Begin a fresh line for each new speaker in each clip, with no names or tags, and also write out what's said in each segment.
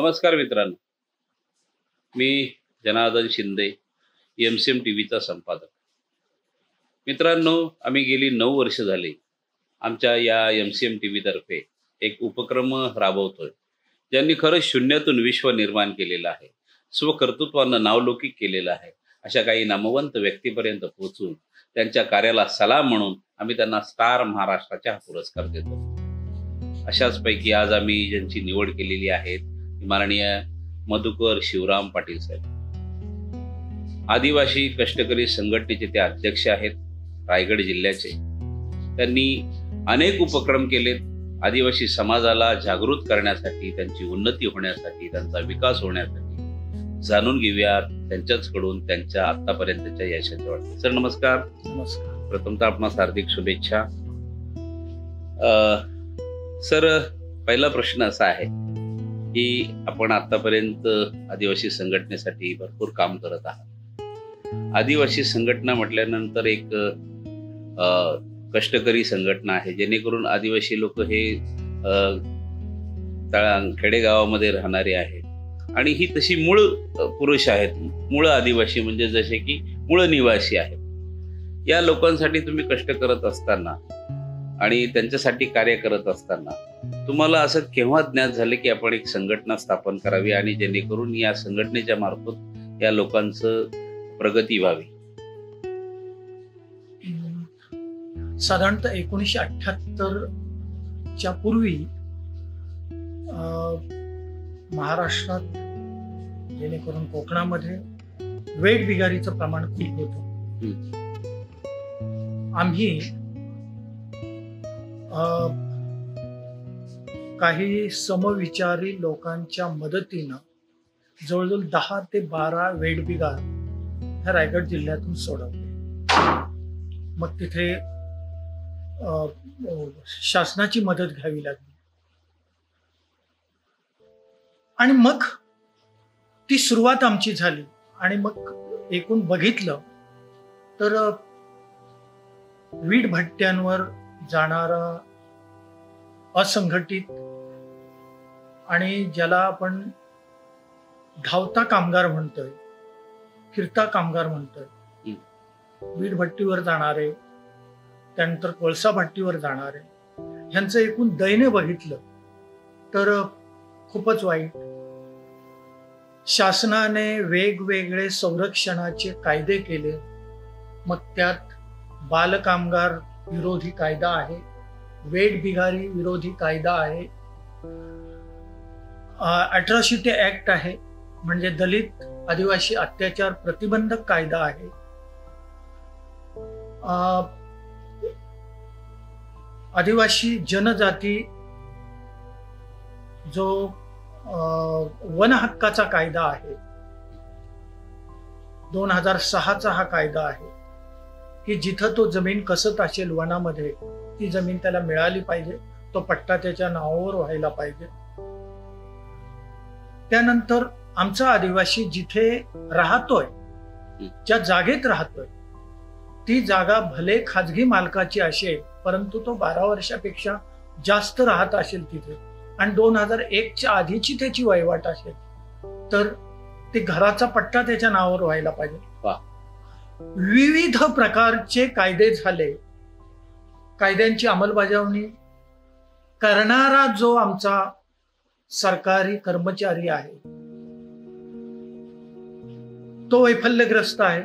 नमस्कार मित्रांनो, मी जनार्दन शिंदे, MCM टीव्हीचा संपादक. मित्रांनो, आम्ही गेली 9 वर्ष झाली आमच्या या MCM टीव्हीतर्फे एक उपक्रम राबवतोय, ज्यांनी खरंच शून्यातून विश्व निर्माण केलेलं आहे, स्वकर्तृत्वानं नावलौकिक केलेलं आहे. अशा काही नामवंत व्यक्तीपर्यंत पोहोचून त्यांच्या कार्याला सलाम म्हणून आम्ही त्यांना स्टार महाराष्ट्राचा हा पुरस्कार देतो. अशाच पैकी आज आम्ही ज्यांची निवड केलेली आहे माननीय मधुकर शिवराम पाटील साहेब. आदिवासी कष्टकरी संघटनेचे ते अध्यक्ष आहेत रायगड जिल्ह्याचे. त्यांनी अनेक उपक्रम केलेत आदिवासी समाजाला जागृत करण्यासाठी, त्यांची उन्नती होण्यासाठी, त्यांचा विकास होण्यासाठी. जाणून घेऊया त्यांच्याचकडून त्यांच्या आतापर्यंतच्या यशाच्या वाटते. सर नमस्कार.
नमस्कार.
प्रथमतः आपणास हार्दिक शुभेच्छा. सर, पहिला प्रश्न असा आहे की आपण आतापर्यंत आदिवासी संघटनेसाठी भरपूर काम करत आहात. आदिवासी संघटना म्हटल्यानंतर एक कष्टकरी संघटना आहे, जेणेकरून आदिवासी लोक हे खेडेगावामध्ये राहणारे आहेत आणि ही तशी मूळ पुरुष आहेत, मूळ आदिवासी म्हणजे जसे की मूळ निवासी आहेत. या लोकांसाठी तुम्ही कष्ट करत असताना आणि त्यांच्यासाठी कार्य करत असताना तुम्हाला असं केव्हा ज्ञात झालं की आपण एक संघटना स्थापन करावी आणि जेणेकरून या संघटनेच्या मार्फत या लोकांचं प्रगती व्हावी?
साधारणतः 1978 च्या पूर्वी महाराष्ट्रात, जेणेकरून कोकणामध्ये वेठ बिगारीचं प्रमाण खूप होतं. आम्ही काही समविचारी लोकांच्या मदतीनं जवळजवळ 10 ते 12 वेठबिगार ह्या रायगड जिल्ह्यातून सोडवले. मग तिथे शासनाची मदत घ्यावी लागली आणि मग ती सुरुवात आमची झाली. आणि मग एकूण बघितलं तर वीट भट्ट्यांवर जाणारा असंघटित आणि ज्याला आपण धावता कामगार म्हणतोय, फिरता कामगार म्हणतोय, वीट भट्टीवर जाणारे, त्यानंतर कोळसा भट्टीवर जाणारे, ह्यांचं एकूण दैन्य बघितलं तर खूपच वाईट. शासनाने वेगवेगळे संरक्षणाचे कायदे केले. मग त्यात बालकामगार विरोधी कायदा आहे, वेठ बिगारी विरोधी कायदा आहे, अट्रॉसिटी ऍक्ट आहे, म्हणजे दलित आदिवासी अत्याचार प्रतिबंधक कायदा आहे, आदिवासी जनजाती जो वन हक्काचा कायदा आहे, 2006चा हा कायदा आहे की जिथं तो जमीन कसत असेल वनामध्ये, ती जमीन त्याला मिळाली पाहिजे, तो पट्टा त्याच्या नावावर व्हायला पाहिजे. त्यानंतर आमचा आदिवासी जिथे राहतोय, ज्या जागेत राहतोय, ती जागा भले खाजगी मालकाची असेल, परंतु तो 12 वर्षापेक्षा जास्त राहत असेल तिथे आणि 2001च्या आधीची त्याची वहिवाट असेल तर ते घराचा पट्टा त्याच्या नावावर व्हायला पाहिजे. विविध प्रकारचे कायदे झाले. कायद्यांची अंमलबजावणी करणारा जो आमचा सरकारी कर्मचारी आहे तो वैफल्यग्रस्त आहे.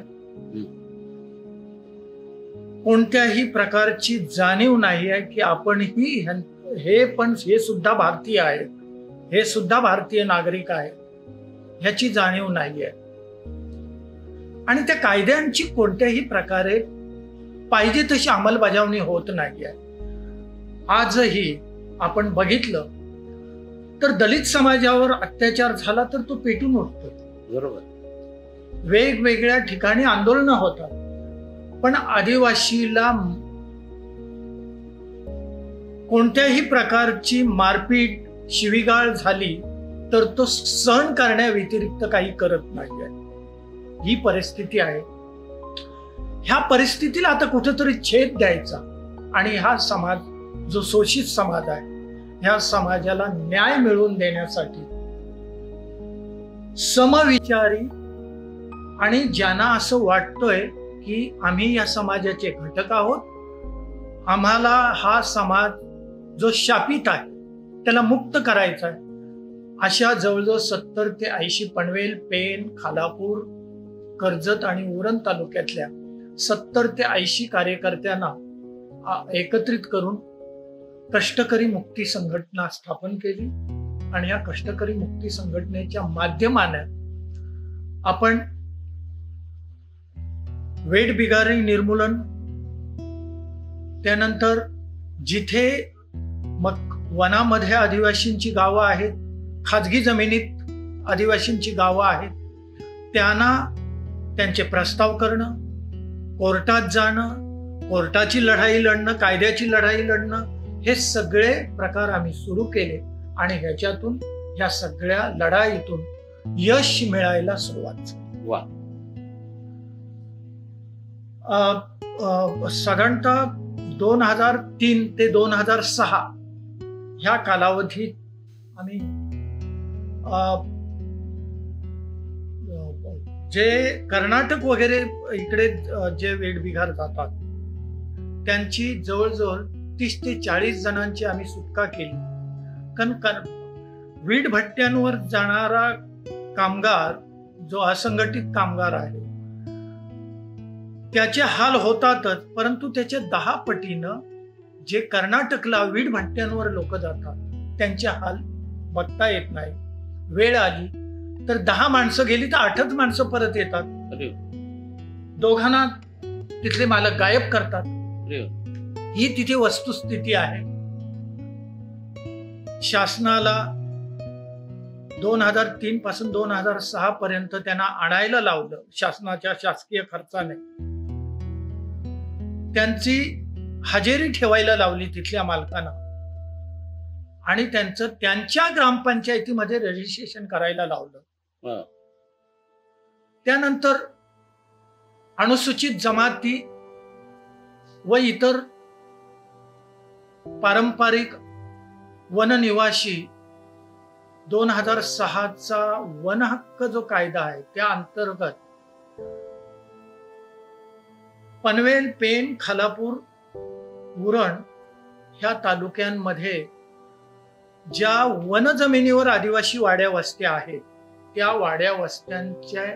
कोणत्याही प्रकारची जाणीव नाही आहे की आपणही हे सुद्धा भारतीय आहेत, हे सुद्धा भारतीय नागरिक आहेत, ह्याची जाणीव नाही आहे. आणि त्या कायद्यांची कोणत्याही प्रकारे पाहिजे तशी अंमलबजावणी होत नाही आहे. आजही आपण बघितलं तर दलित समाजावर अत्याचार झाला तर तो पेटून उठतो.
बरोबर.
वेगवेगळ्या ठिकाणी आंदोलनं होतात, पण आदिवासीला कोणत्याही प्रकारची मारपीट, शिवीगाळ झाली तर तो सहन करण्याव्यतिरिक्त काही करत नाही आहे. ही परिस्थिती आहे. ह्या परिस्थितीला आता कुठेतरी छेद द्यायचा आणि हा समाज जो शोषित समाज आहे, ह्या समाजाला न्याय मिळवून देण्यासाठी समविचारी आणि ज्यांना असं वाटतंय की आम्ही या समाजाचे घटक आहोत, आम्हाला हा समाज जो शापित आहे त्याला मुक्त करायचा आहे, अशा जवळजवळ 70 ते 80 पनवेल, पेण, खालापूर, कर्जत आणि उरण तालुक्यातल्या 70 ते 80 कार्यकर्त्यांना एकत्रित करून कष्टकरी मुक्ती संघटना स्थापन केली. आणि या कष्टकरी मुक्ती संघटनेच्या माध्यमाने आपण वेठबिगारी निर्मूलन, त्यानंतर जिथे मग वनामध्ये आदिवासींची गावं आहेत, खाजगी जमिनीत आदिवासींची गावं आहेत, त्यांना त्यांचे प्रस्ताव करणं, कोर्टात जाणं, कोर्टाची लढाई लढणं, कायद्याची लढाई लढणं, हे सगळे प्रकार आम्ही सुरू केले. आणि ह्याच्यातून या सगळ्या लढाईतून यश मिळायला सुरुवात झाली.
वा.
साधारणतः 2003 ते 2006 ह्या कालावधीत आम्ही जे कर्नाटक वगैरे इकडे जे वेठबिगार जातात त्यांची जवळजवळ 30 ते 40 जणांची आम्ही सुटका केली. कारण वीट भट्ट्यांवर जाणारा कामगार जो असंघटित कामगार आहे त्याचे हाल होतातच, परंतु त्याचे 10 पटीनं जे कर्नाटकला वीट भट्ट्यांवर लोक जातात त्यांचे हाल बघता येत नाही. वेळ आली तर 10 माणसं गेली तर 8च माणसं परत येतात. दोघांना तिथले मालक गायब करतात. ही तिथे वस्तुस्थिती आहे. शासनाला 2003 पासून 2006 पर्यंत त्यांना आणायला लावलं. शासनाच्या शासकीय खर्चाने त्यांची हजेरी ठेवायला लावली तिथल्या मालकांना आणि त्यांचं त्यांच्या ग्रामपंचायतीमध्ये रजिस्ट्रेशन करायला लावलं. त्यानंतर अनुसूचित जमाती व इतर पारंपरिक वननिवासी 2006चा वन हक्क जो कायदा आहे त्या अंतर्गत पनवेल, पेण, खालापूर, उरण ह्या तालुक्यांमध्ये ज्या वन जमिनीवर आदिवासी वाड्या वस्त्या आहेत त्या वाड्या वस्त्यांचे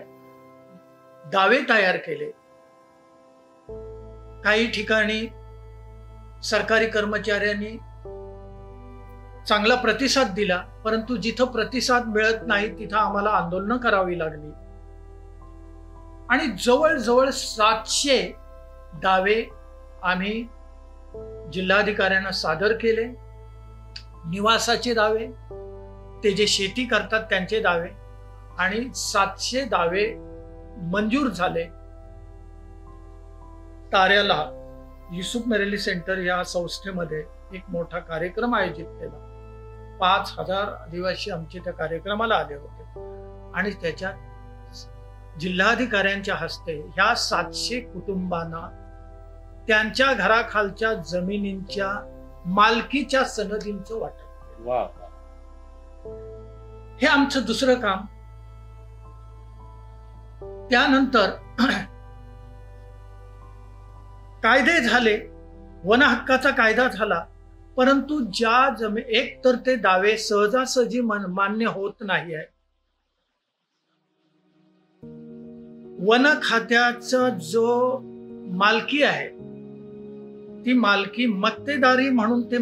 दावे तयार केले. काही ठिकाणी सरकारी कर्मचाऱ्यांनी चांगला प्रतिसाद दिला, परंतु जिथं प्रतिसाद मिळत नाही तिथं आम्हाला आंदोलनं करावी लागली. आणि जवळजवळ 700 दावे आम्ही जिल्हाधिकाऱ्यांना सादर केले. निवासाचे दावे, ते जे शेती करतात त्यांचे दावे, आणि 700 दावे मंजूर झाले. ताऱ्याला युसुफ मेरेली सेंटर या संस्थेमध्ये एक मोठा कार्यक्रम आयोजित केला. 5000 आदिवासी आमचे त्या कार्यक्रमाला आले होते आणि त्याच्यात जिल्हाधिकाऱ्यांच्या हस्ते ह्या 700 कुटुंबांना त्यांच्या घराखालच्या जमिनींच्या मालकीच्या सनदींचं वाटप.
वा.
हे आमचं दुसरं काम. त्यानंतर कायदे झाले, वन हक्काचा कायदा झाला, परंतु ज्या एक तर ते दावे सहजासहजी मान्य होत नाही आहे. वन खात्याचा जो मालकी आहे ती मालकी मक्तेदारी म्हणून ते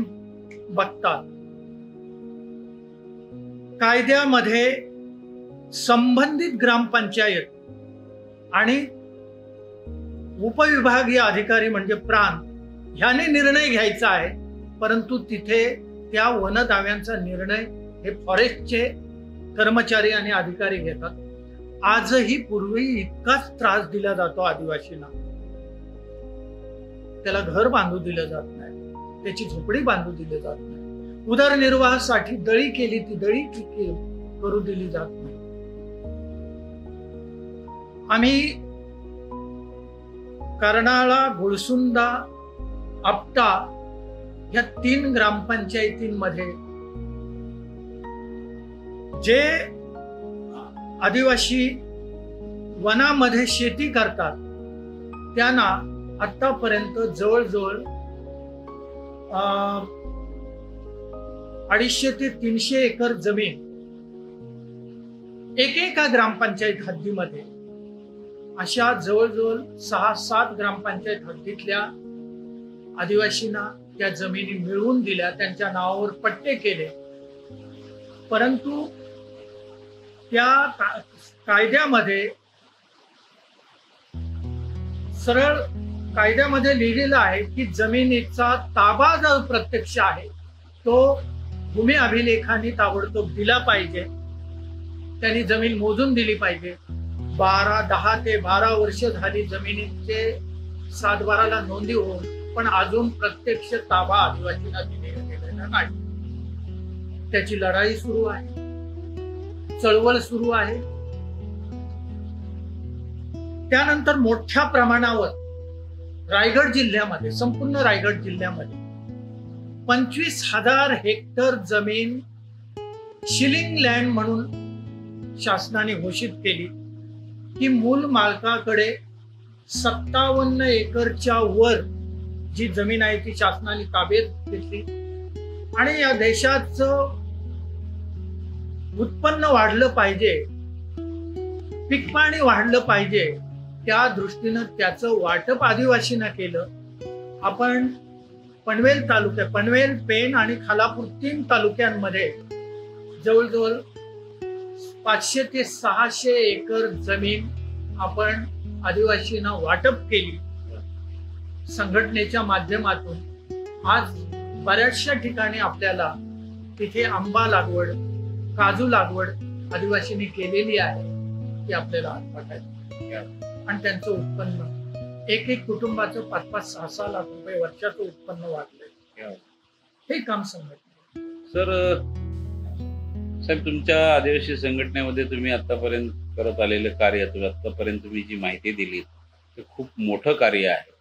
बघतात. कायद्यामध्ये संबंधित ग्रामपंचायत आणि उपविभागीय अधिकारी म्हणजे प्रांत ह्याने निर्णय घ्यायचा आहे, परंतु तिथे त्या वन दाव्यांचा निर्णय हे फॉरेस्टचे कर्मचारी आणि अधिकारी घेतात. आजही पूर्वी इतकाच त्रास दिला जातो आदिवासींना. त्याला घर बांधू दिलं जात नाही, त्याची झोपडी बांधू दिली जात नाही, उदरनिर्वाहासाठी दळी केली ती दळी करू दिली जात नाही. आम्ही कर्नाळा, गुळसुंदा, आपटा या 3 ग्रामपंचायतींमध्ये जे आदिवासी वनामध्ये शेती करतात त्यांना आतापर्यंत जवळजवळ 250 ते 300 एकर जमीन एकेका ग्रामपंचायत हद्दीमध्ये, अशा जवळजवळ 6-7 ग्रामपंचायत हद्दीतल्या आदिवासींना त्या जमिनी मिळवून दिल्या, त्यांच्या नावावर पट्टे केले. परंतु त्या कायद्यामध्ये सरळ कायद्यामध्ये लिहिलेलं आहे की जमिनीचा ताबा जो प्रत्यक्ष आहे तो भूमी अभिलेखाने ताबडतोब दिला पाहिजे. त्यांनी जमीन मोजून दिली पाहिजे. 10 ते 12 वर्ष झाली जमिनीचे 7/12ला नोंदी होऊन, पण अजून प्रत्यक्ष ताबा आदिवासींना दिलेला नाही. त्याची लढाई सुरू आहे, चळवळ सुरू आहे. त्यानंतर मोठ्या प्रमाणावर रायगड जिल्ह्यामध्ये, संपूर्ण रायगड जिल्ह्यामध्ये 25,000 हेक्टर जमीन शिलिंग लँड म्हणून शासनाने घोषित केली की मूल मालकाकडे 57 एकरच्या वर जी जमीन आहे ती शासनाने ताब्यात घेतली. आणि या देशाचं उत्पन्न वाढलं पाहिजे, पीकपाणी वाढलं पाहिजे, त्या दृष्टीनं त्याचं वाटप आदिवासींना केलं. आपण पनवेल तालुक्यात, पनवेल, पेण आणि खालापूर 3 तालुक्यांमध्ये जवळजवळ 500 ते 600 एकर जमीन आपण आदिवासींना वाटप केली संघटनेच्या माध्यमातून. आज बऱ्याचशा ठिकाणी आपल्याला तिथे आंबा लागवड, काजू लागवड आदिवासींनी केलेली आहे, ती आपल्याला बघायची. आणि त्यांचं उत्पन्न एक कुटुंबाचं 5-6 लाख रुपये वर्षाचं उत्पन्न वाढलंय. हे काम संघटना.
सर, साहेब, तुमच्या आदिवासी संघटनेमध्ये तुम्ही आतापर्यंत करत आलेलं कार्य, आतापर्यंत तुम्ही जी माहिती दिली ते खूप मोठं कार्य आहे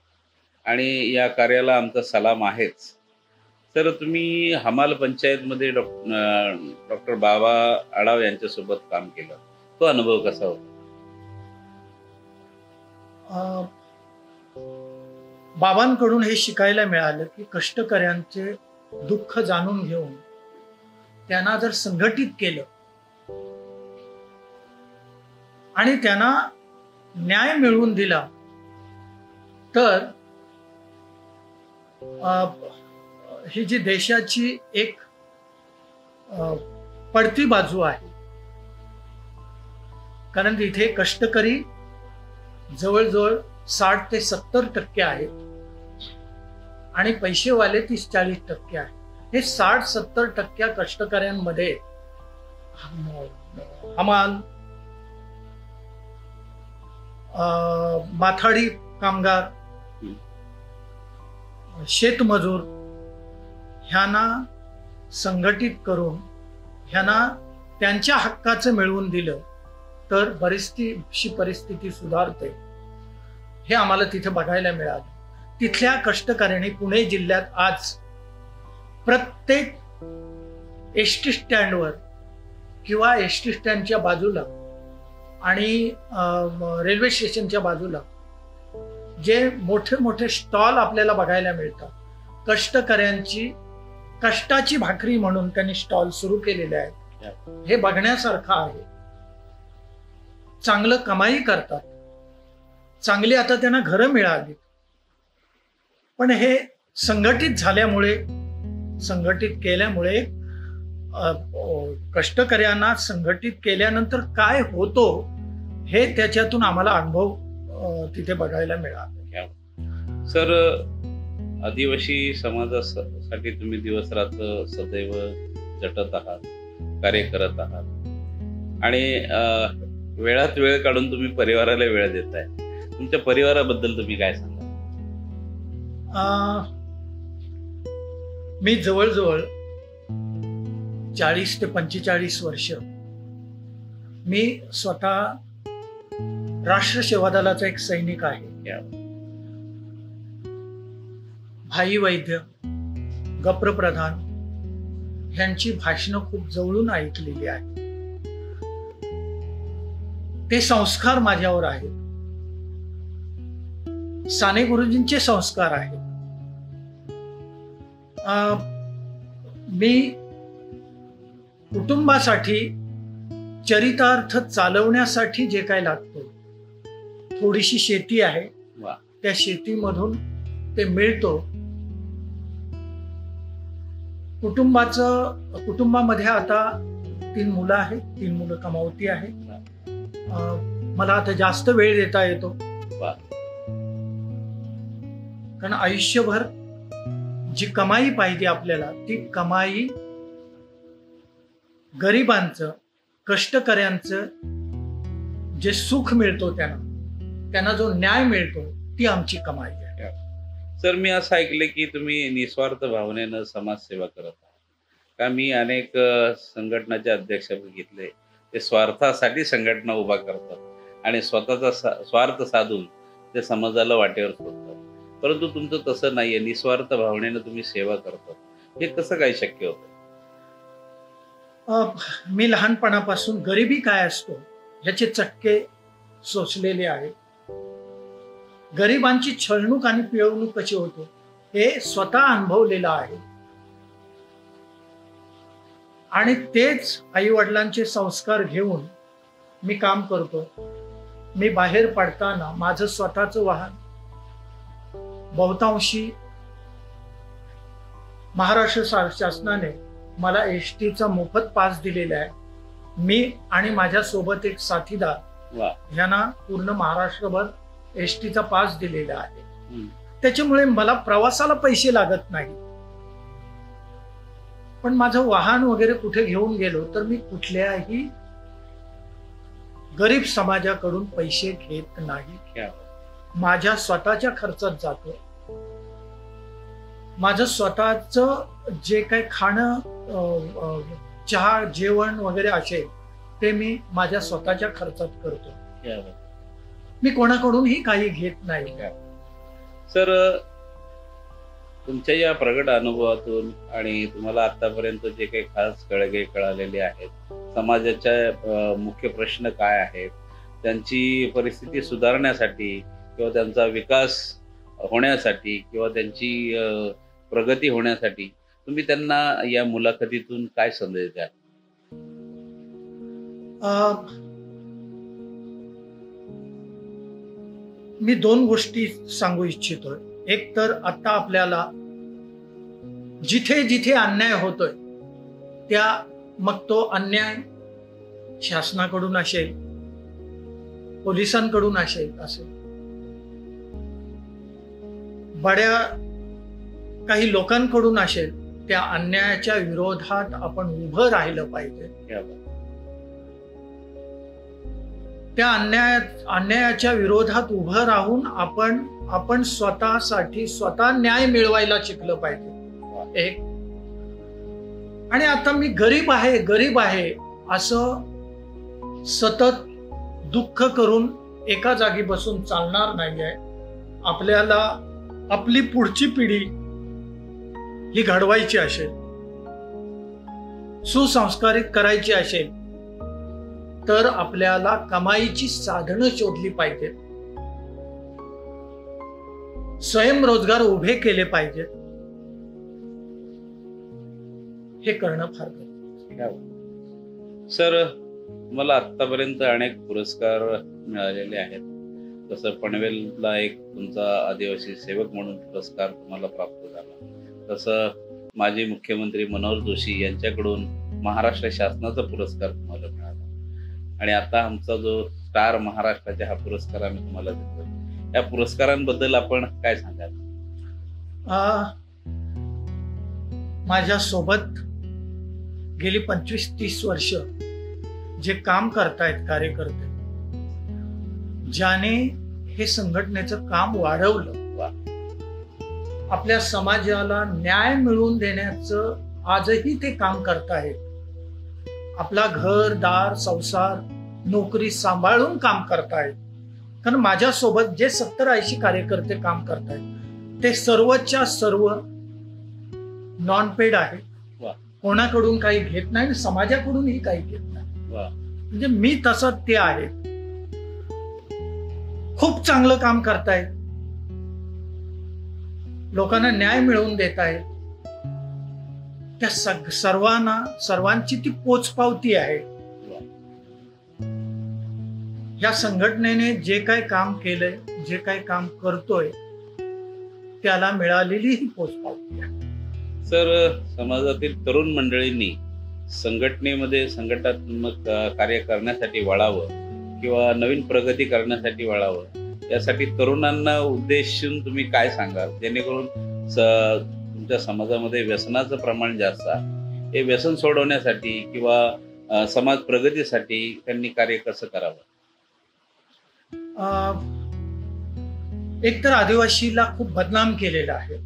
आणि या कार्याला आमचा सलाम आहेच. तर तुम्ही हमाल पंचायतमध्ये डॉक्टर बाबा आढाव यांच्यासोबत काम केलं, तो अनुभव कसा होता?
बाबांकडून हे शिकायला मिळालं की कष्टकऱ्यांचे दुःख जाणून घेऊन त्यांना जर संघटित केलं आणि त्यांना न्याय मिळवून दिला तर ही जी देशाची एक पडती बाजू आहे. कारण तिथे कष्टकरी जवळजवळ 60 ते 70% आहेत आणि पैसेवाले 30-40% आहेत. हे 60-70% कष्टकऱ्यांमध्ये हमाल, माथाडी कामगार, शेतमजूर ह्यांना संघटित करून ह्यांना त्यांच्या हक्काचं मिळवून दिलं तर बरीचशी परिस्थिती सुधारते. हे आम्हाला तिथे बघायला मिळालं. तिथल्या कष्टकऱ्यांनी पुणे जिल्ह्यात आज प्रत्येक एसटी स्टँडवर किंवा एसटी स्टँडच्या बाजूला आणि रेल्वे स्टेशनच्या बाजूला जे मोठे मोठे स्टॉल आपल्याला बघायला मिळतात, कष्टकऱ्यांची कष्टाची भाकरी म्हणून त्यांनी स्टॉल सुरू केलेले आहेत. हे बघण्यासारखं आहे. चांगलं कमाई करतात, चांगली आता त्यांना घरं मिळाली. पण हे संघटित झाल्यामुळे, संघटित केल्यामुळे, कष्टकऱ्यांना संघटित केल्यानंतर काय होतो हे त्याच्यातून आम्हाला अनुभव तिथे बघायला मिळाला.
सर, आदिवासी समाजासाठी तुम्ही दिवसरात्र सदैव झटत आहात, कार्य करत आहात आणि वेळात वेळ काढून तुम्ही परिवाराला वेळ देताय. तुमच्या परिवाराबद्दल तुम्ही काय सांगा?
मी जवळजवळ 40 ते 45 वर्ष मी स्वतः राष्ट्र सेवा दलाचा एक सैनिक आहे. भाई वैद्य, गप्र प्रधान यांची भाषणं खूप जवळून ऐकलेली आहे. ते संस्कार माझ्यावर आहेत, साने गुरुजींचे संस्कार आहेत. मी कुटुंबासाठी चरितार्थ चालवण्यासाठी जे काय लागतो, थोडीशी शेती आहे,
वा.
त्या शेतीमधून ते मिळतो. कुटुंबामध्ये आता 3 मुलं आहेत, 3 मुलं कमावती आहेत. मला आता जास्त वेळ देता येतो,
वा.
कारण आयुष्यभर जी कमाई पाहिजे आपल्याला, ती कमाई गरिबांचं, कष्टकऱ्यांचं जे सुख मिळतो, त्यांना जो न्याय मिळतो, ती आमची कमाई आहे.
सर, मी असं ऐकलं की तुम्ही निस्वार्थ भावनेनं समाजसेवा करत आहात. का मी अनेक संघटनाचे अध्यक्ष बघितले, ते स्वार्थासाठी संघटना उभा करतात आणि स्वतःचा स्वार्थ साधून ते समाजाला वाटेवर सोडतात. परंतु तुमचं तसं नाहीये, निस्वार्थ भावनेनं तुम्ही सेवा करतात. हे कसं काय शक्य होतं?
मी लहानपणापासून गरिबी काय असतो ह्याचे चटके सोसलेले आहेत. गरिबांची छळणूक आणि पिळवणूक कशी होतो हे स्वतः अनुभवलेलं आहे. आणि तेच आई वडिलांचे संस्कार घेऊन मी काम करतो. मी बाहेर पडताना माझं स्वतःचं वाहन बहुतांशी महाराष्ट्र शासनाने मला एसटीचा मोफत पास दिलेला आहे. मी आणि माझ्या सोबत एक साथीदार यांना पूर्ण महाराष्ट्रभर एसटीचा पास दिलेला आहे. त्याच्यामुळे मला प्रवासाला पैसे लागत नाही. पण माझं वाहन वगैरे कुठे घेऊन गेलो तर मी कुठल्याही गरीब समाजाकडून पैसे घेत नाही. माझ्या स्वतःच्या खर्चात जातो. माझं स्वतःच जे काही खाणं, चहा, जेवण वगैरे असेल ते मी माझ्या स्वतःच्या खर्चात करतो. मी कोणाकडूनही काही घेत नाही.
सर, तुमच्या या प्रगट अनुभवातून आणि तुम्हाला आतापर्यंत जे काही खास कळगे कळालेले आहेत, समाजाच्या मुख्य प्रश्न काय आहेत, त्यांची परिस्थिती सुधारण्यासाठी किंवा त्यांचा विकास होण्यासाठी किंवा त्यांची प्रगती होण्यासाठी तुम्ही त्यांना या मुलाखतीतून काय संदेश द्याल?
मी 2 गोष्टी सांगू इच्छितोय. एक तर आता आपल्याला जिथे जिथे अन्याय होतोय, त्या मग तो अन्याय शासनाकडून असेल, पोलिसांकडून असेल, बड्या काही लोकांकडून असेल, त्या अन्यायाच्या विरोधात आपण उभं राहिलं पाहिजे. त्या अन्यायाच्या विरोधात उभं राहून आपण स्वतःसाठी स्वतः न्याय मिळवायला शिकलं पाहिजे. एक. आणि आता मी गरीब आहे असं सतत दुःख करून एका जागी बसून चालणार नाहीये. आपल्याला आपली पुढची पिढी ही घडवायची असेल, सुसंस्कारित करायची असेल, तर आपल्याला कमाईची साधनं शोधली पाहिजेत. स्वयंरोजगार उभे केले पाहिजेत. हे करणं फार गरजेचं आहे.
सर, मला आतापर्यंत अनेक पुरस्कार मिळालेले आहेत. तसं पनवेलला एक तुमचा आदिवासी सेवक म्हणून पुरस्कार तुम्हाला प्राप्त झाला. तसं माजी मुख्यमंत्री मनोहर जोशी यांच्याकडून महाराष्ट्र शासनाचा पुरस्कार तुम्हाला मिळाला. आणि आता आमचा जो स्टार महाराष्ट्राचा हा पुरस्कार आम्ही तुम्हाला देतो. या पुरस्कारांबद्दल आपण काय सांगाल?
माझ्या सोबत गेली 25-30 वर्ष जे काम करतायत कार्यकर्ते, ज्याने हे संघटनेचं काम वाढवलं, आपल्या समाजाला न्याय मिळवून देण्याचं आजही ते काम करतायत. आपला घर दार संसार नोकरी सांभाळून काम करतायत. कारण माझ्यासोबत जे 70-80 कार्यकर्ते काम करतायत ते सर्वच्या सर्व नॉन पेड आहे. कोणाकडून काही घेत नाही, समाजाकडूनही काही घेत नाही. म्हणजे मी तसं ते आहे. खूप चांगलं काम करतायत, लोकांना न्याय मिळवून देत आहेत. त्या सर्वांची ती पोचपावती आहे. या संघटनेने जे काय काम केलंय, जे काय काम करतोय, त्याला मिळालेली ही पोचपावती आहे.
सर, समाजातील तरुण मंडळींनी संघटनेमध्ये संघटनात्मक कार्य करण्यासाठी वळावं किंवा नवीन प्रगती करण्यासाठी वळावं, यासाठी तरुणांना उद्देशून तुम्ही काय सांगाल, जेणेकरून तुमच्या समाजामध्ये व्यसनाचं प्रमाण जास्त आहे, हे व्यसन सोडवण्यासाठी किंवा समाज प्रगतीसाठी त्यांनी कार्य कसं करावं?
एक तर आदिवासीला खूप बदनाम केलेलं आहे.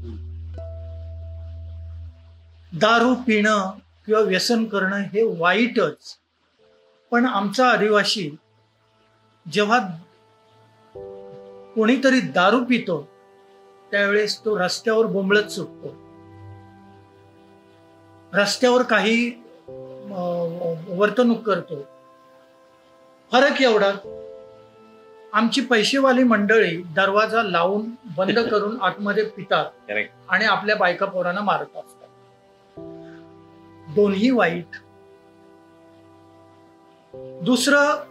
दारू पिणं किंवा व्यसन करणं हे वाईटच, पण आमचा आदिवासी जेव्हा कोणीतरी दारू पितो त्यावेळेस तो रस्त्यावर बोंबलत सुटतो. रस्त्यावर काही वर्तणूक करतो. फरक एवढा, आमची पैसेवाली मंडळी दरवाजा लावून बंद करून आतमध्ये पितात आणि आपल्या बायका पोरांना मारत असतात. दोन्ही वाईट. दुसरं,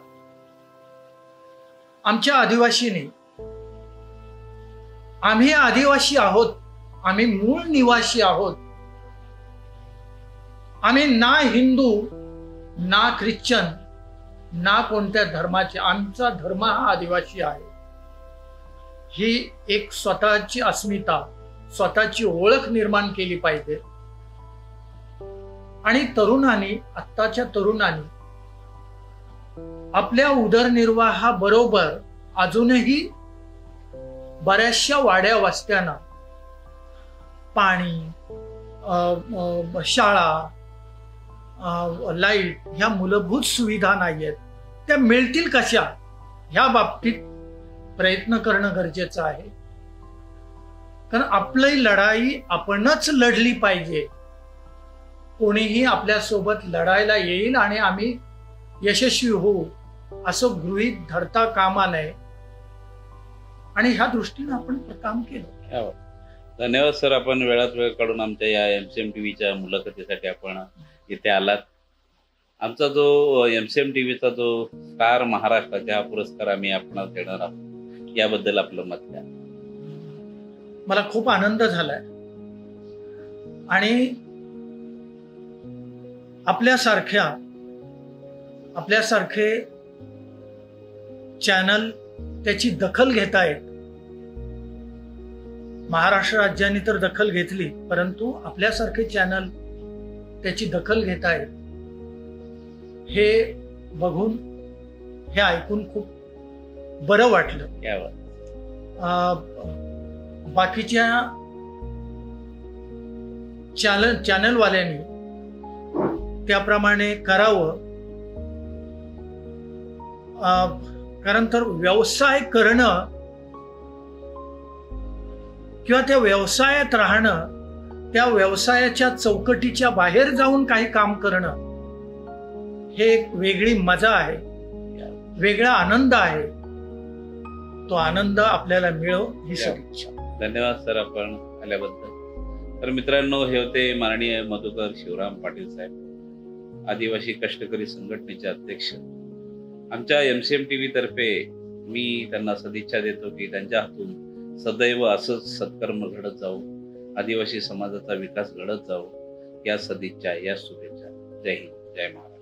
आमच्या आदिवासीने, आम्ही आदिवासी आहोत, आम्ही मूळ निवासी आहोत, आम्ही ना हिंदू ना ख्रिश्चन ना कोणत्या धर्माचे, आमचा धर्म हा आदिवासी आहे. ही एक स्वतःची अस्मिता, स्वतःची ओळख निर्माण केली पाहिजे. आणि तरुणांनी, आत्ताच्या तरुणांनी आपल्या उदरनिर्वाहाबरोबर अजूनही बऱ्याचशा वाड्या वस्त्यांना पाणी, शाळा, लाईट ह्या मूलभूत सुविधा नाहीयेत. त्या मिळतील कशा, ह्या बाबतीत प्रयत्न करणं गरजेचं आहे. कारण आपली लढाई आपणच लढली पाहिजे. कोणीही आपल्या सोबत लढायला येईल आणि आम्ही यशस्वी होऊ असं गृहीत धरता कामा नये. आणि ह्या दृष्टीने आपण काम केलं.
धन्यवाद सर, आपण वेळात वेळ काढून आमच्या या MCM टीव्हीच्या मुलाखतीसाठी आपण इथे आलात. आमचा जो MCM टीव्हीचा जो स्टार महाराष्ट्राचा पुरस्कार आम्ही आपणास देणार आहोत, याबद्दल आपलं मत द्या.
मला खूप आनंद झालाय. आणि आपल्यासारखे चॅनल त्याची दखल घेतायत. महाराष्ट्र राज्याने तर दखल घेतली, परंतु आपल्यासारखे चॅनल त्याची दखल घेतायत. हे बघून, हे ऐकून खूप बरं वाटलं. बाकीच्या चॅनलवाल्यांनी त्याप्रमाणे करावं. कारण तर व्यवसाय करणं किंवा त्या व्यवसायात राहणं, त्या व्यवसायाच्या चौकटीच्या बाहेर जाऊन काही काम करणं, हे एक वेगळी मजा आहे, वेगळा आनंद आहे. तो आनंद आपल्याला मिळो ही सदिच्छा.
धन्यवाद सर आपण आल्याबद्दल. तर मित्रांनो, हे होते माननीय मधुकर शिवराम पाटील साहेब, आदिवासी कष्टकरी संघटनेचे अध्यक्ष. आमच्या MCM टीव्ही तर्फे मी त्यांना सदिच्छा देतो की त्यांच्या हातून सदैव असंच सत्कर्म घडत जाऊ, आदिवासी समाजाचा विकास घडत जाऊ, या सदिच्छा, या शुभेच्छा. जय हिंद, जय महाराष्ट्र.